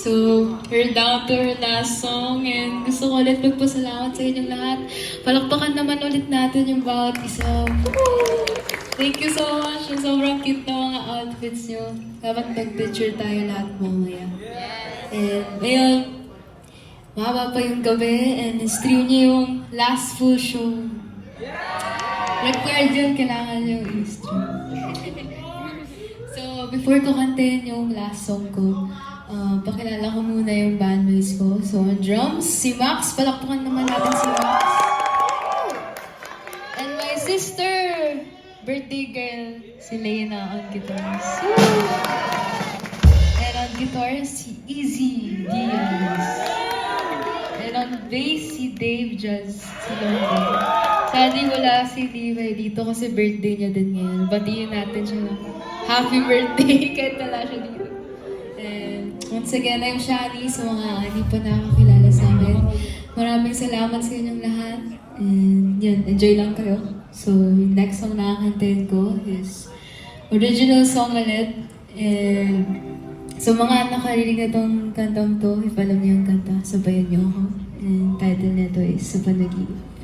So, we're down to our last song and gusto ko ulit magpasalamat sa inyong lahat. Palakpakan naman ulit natin yung bawat isa. Woo! Thank you so much. Sobrang cute na mga outfits nyo. Dapat mag-picture tayo lahat mamaya. And ngayon, mahaba pa yung gabi and stream nyo yung last full show. Required yun, kailangan nyo i-stream. So, before ko kantayin yung last song ko, pakilala ko muna yung bandmates ko. So, on drums, si Max. Palakpakan naman natin si Max. And my sister, birthday girl, si Lena on guitars. And on guitars, si Easy Diaz. And on bass, si Dave Jazz, si London. Sadly, wala si Levi dito kasi birthday niya din ngayon. Batiin natin siya ng happy birthday kahit wala siya dito. And once again, I'm Shani sa mga hindi pa nakakilala sa amin. Maraming salamat sa inyong lahat. And yun, enjoy lang kayo. So, yung next song na kakantayin ko is original song ulit. And so, mga nakarinig na tong kantang to, if alam niyo yung kanta, sabayan niyo ako. And title nito is Sa Panaginip.